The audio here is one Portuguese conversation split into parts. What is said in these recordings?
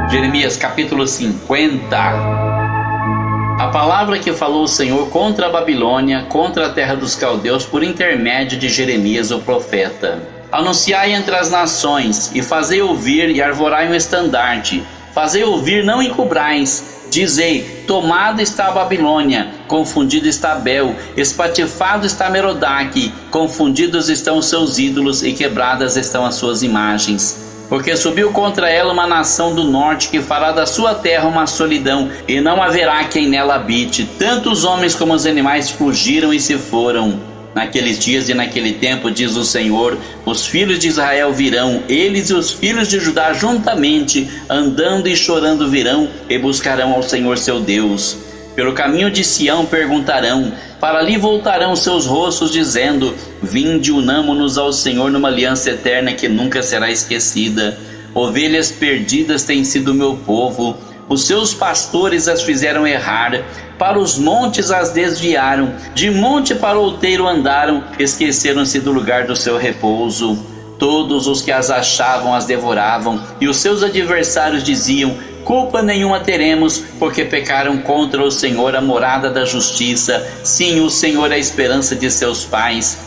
Jeremias capítulo 50. A palavra que falou o Senhor contra a Babilônia, contra a terra dos caldeus, por intermédio de Jeremias o profeta. Anunciai entre as nações, e fazei ouvir, e arvorai um estandarte. Fazei ouvir, não encobrais. Dizei: tomada está a Babilônia, confundido está Bel, espatifado está Merodach, confundidos estão os seus ídolos, e quebradas estão as suas imagens. Porque subiu contra ela uma nação do norte, que fará da sua terra uma solidão, e não haverá quem nela habite. Tanto os homens como os animais fugiram e se foram. Naqueles dias e naquele tempo, diz o Senhor, os filhos de Israel virão, eles e os filhos de Judá juntamente, andando e chorando virão, e buscarão ao Senhor seu Deus. Pelo caminho de Sião perguntarão, para ali voltarão seus rostos, dizendo: vinde, unamo-nos ao Senhor numa aliança eterna que nunca será esquecida. Ovelhas perdidas têm sido o meu povo, os seus pastores as fizeram errar, para os montes as desviaram, de monte para outeiro andaram, esqueceram-se do lugar do seu repouso. Todos os que as achavam as devoravam, e os seus adversários diziam: culpa nenhuma teremos, porque pecaram contra o Senhor, a morada da justiça. Sim, o Senhor é a esperança de seus pais.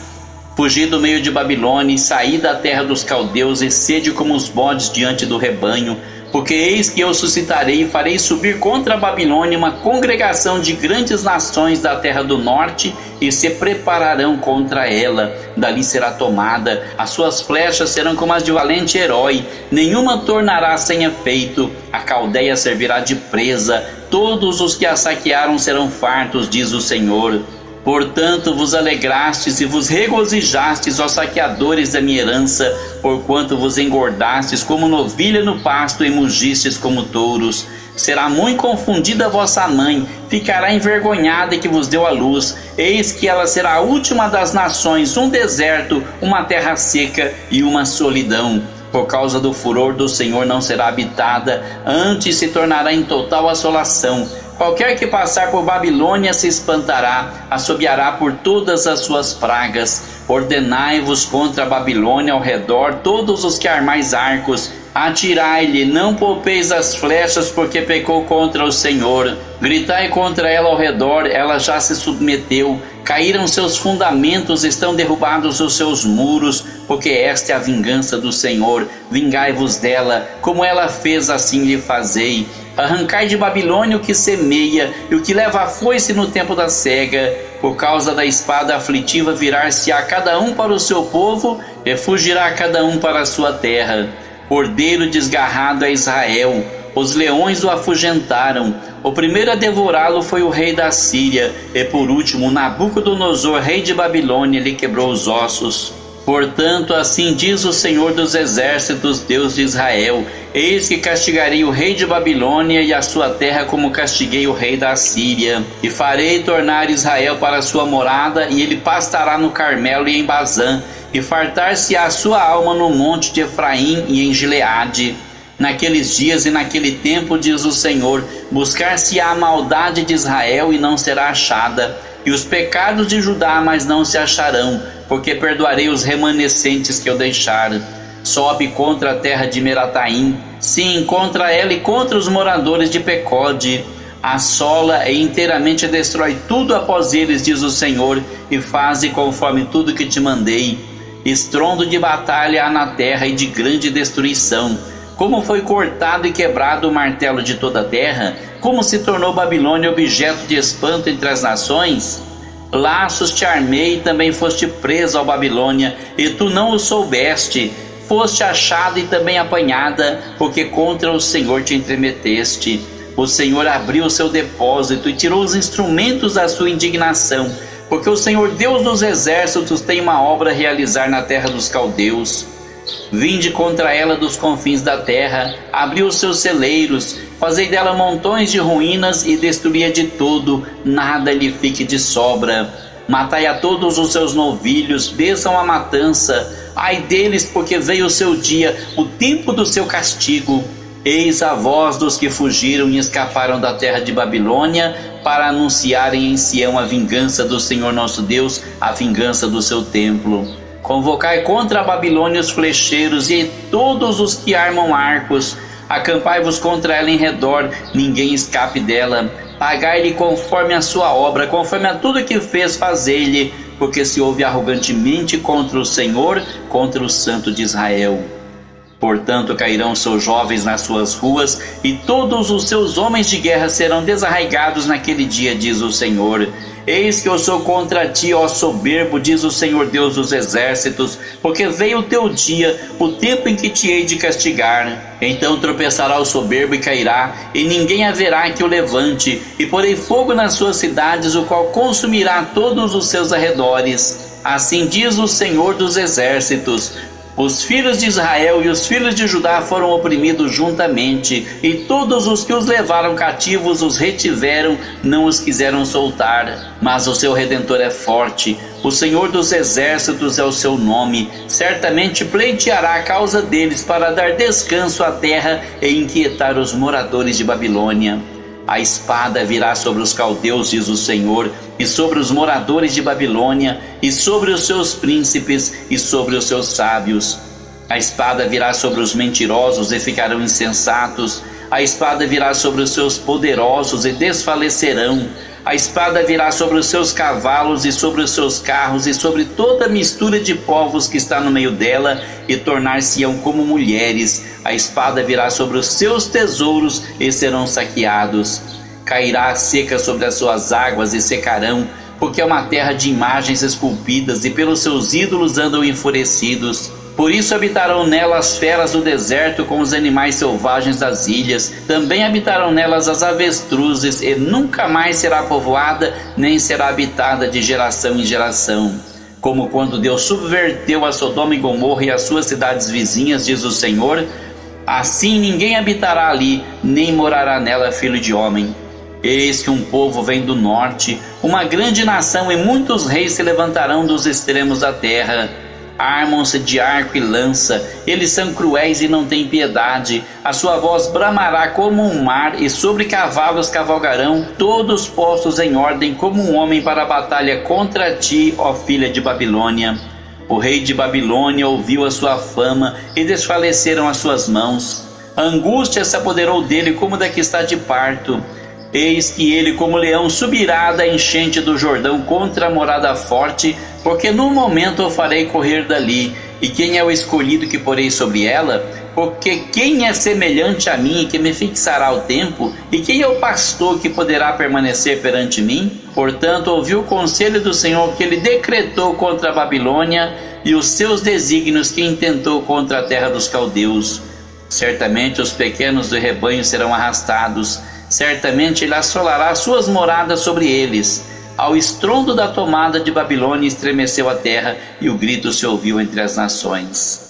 Fugi do meio de Babilônia, e saí da terra dos caldeus, e sede como os bodes diante do rebanho. Porque eis que eu suscitarei e farei subir contra a Babilônia uma congregação de grandes nações da terra do norte, e se prepararão contra ela. Dali será tomada, as suas flechas serão como as de valente herói, nenhuma tornará sem efeito. A Caldeia servirá de presa, todos os que a saquearam serão fartos, diz o Senhor. Portanto vos alegrastes e vos regozijastes, ó saqueadores da minha herança, porquanto vos engordastes como novilha no pasto e mugistes como touros. Será muito confundida a vossa mãe, ficará envergonhada que vos deu a luz. Eis que ela será a última das nações, um deserto, uma terra seca e uma solidão. Por causa do furor do Senhor não será habitada, antes se tornará em total assolação. Qualquer que passar por Babilônia se espantará, assobiará por todas as suas pragas. Ordenai-vos contra a Babilônia ao redor, todos os que armais arcos. Atirai-lhe, não poupeis as flechas, porque pecou contra o Senhor. Gritai contra ela ao redor, ela já se submeteu. Caíram seus fundamentos, estão derrubados os seus muros, porque esta é a vingança do Senhor. Vingai-vos dela, como ela fez, assim lhe fazei. Arrancai de Babilônia o que semeia, e o que leva a foice no tempo da cega. Por causa da espada aflitiva virar-se-á cada um para o seu povo, e fugirá cada um para a sua terra. Cordeiro desgarrado é Israel, os leões o afugentaram. O primeiro a devorá-lo foi o rei da Síria, e por último Nabucodonosor, rei de Babilônia, lhe quebrou os ossos. Portanto, assim diz o Senhor dos exércitos, Deus de Israel: eis que castigarei o rei de Babilônia e a sua terra como castiguei o rei da Síria. E farei tornar Israel para a sua morada, e ele pastará no Carmelo e em Bazã, e fartar-se-á a sua alma no monte de Efraim e em Gileade. Naqueles dias e naquele tempo, diz o Senhor, buscar-se-á a maldade de Israel e não será achada, e os pecados de Judá, mas não se acharão, porque perdoarei os remanescentes que eu deixar. Sobe contra a terra de Merataim, sim, contra ela e contra os moradores de Pecode. Assola e inteiramente destrói tudo após eles, diz o Senhor, e faze conforme tudo que te mandei. Estrondo de batalha há na terra e de grande destruição. Como foi cortado e quebrado o martelo de toda a terra? Como se tornou Babilônia objeto de espanto entre as nações? Laços te armei e também foste preso ao Babilônia, e tu não o soubeste. Foste achada e também apanhada, porque contra o Senhor te entremeteste. O Senhor abriu o seu depósito e tirou os instrumentos da sua indignação, porque o Senhor Deus dos exércitos tem uma obra a realizar na terra dos caldeus. Vinde contra ela dos confins da terra, abriu os seus celeiros, fazei dela montões de ruínas e destruía de tudo, nada lhe fique de sobra. Matai a todos os seus novilhos, desçam a matança. Ai deles, porque veio o seu dia, o tempo do seu castigo. Eis a voz dos que fugiram e escaparam da terra de Babilônia, para anunciarem em Sião a vingança do Senhor nosso Deus, a vingança do seu templo. Convocai contra a Babilônia os flecheiros e todos os que armam arcos. Acampai-vos contra ela em redor, ninguém escape dela. Pagai-lhe conforme a sua obra, conforme a tudo que fez, fazei-lhe, porque se houve arrogantemente contra o Senhor, contra o Santo de Israel. Portanto, cairão seus jovens nas suas ruas, e todos os seus homens de guerra serão desarraigados naquele dia, diz o Senhor. Eis que eu sou contra ti, ó soberbo, diz o Senhor Deus dos exércitos, porque veio o teu dia, o tempo em que te hei de castigar. Então tropeçará o soberbo e cairá, e ninguém haverá que o levante, e porei fogo nas suas cidades, o qual consumirá todos os seus arredores. Assim diz o Senhor dos exércitos: os filhos de Israel e os filhos de Judá foram oprimidos juntamente, e todos os que os levaram cativos os retiveram, não os quiseram soltar. Mas o seu Redentor é forte, o Senhor dos exércitos é o seu nome. Certamente pleiteará a causa deles para dar descanso à terra e inquietar os moradores de Babilônia. A espada virá sobre os caldeus, diz o Senhor, e sobre os moradores de Babilônia, e sobre os seus príncipes, e sobre os seus sábios. A espada virá sobre os mentirosos, e ficarão insensatos. A espada virá sobre os seus poderosos, e desfalecerão. A espada virá sobre os seus cavalos, e sobre os seus carros, e sobre toda a mistura de povos que está no meio dela, e tornar-se-ão como mulheres. A espada virá sobre os seus tesouros, e serão saqueados. Cairá seca sobre as suas águas, e secarão, porque é uma terra de imagens esculpidas, e pelos seus ídolos andam enfurecidos. Por isso habitarão nela as feras do deserto, com os animais selvagens das ilhas. Também habitarão nelas as avestruzes, e nunca mais será povoada, nem será habitada de geração em geração. Como quando Deus subverteu a Sodoma e Gomorra e as suas cidades vizinhas, diz o Senhor, assim ninguém habitará ali, nem morará nela filho de homem. Eis que um povo vem do norte, uma grande nação, e muitos reis se levantarão dos extremos da terra. Armam-se de arco e lança, eles são cruéis e não têm piedade. A sua voz bramará como um mar, e sobre cavalos cavalgarão, todos postos em ordem como um homem para a batalha contra ti, ó filha de Babilônia. O rei de Babilônia ouviu a sua fama, e desfaleceram as suas mãos. A angústia se apoderou dele como da que está de parto. Eis que ele como leão subirá da enchente do Jordão contra a morada forte, porque no momento o farei correr dali. E quem é o escolhido que porei sobre ela? Porque quem é semelhante a mim e que me fixará o tempo? E quem é o pastor que poderá permanecer perante mim? Portanto, ouvi o conselho do Senhor que ele decretou contra a Babilônia e os seus desígnios que intentou contra a terra dos caldeus. Certamente os pequenos do rebanho serão arrastados, certamente ele assolará suas moradas sobre eles. Ao estrondo da tomada de Babilônia estremeceu a terra, e o grito se ouviu entre as nações.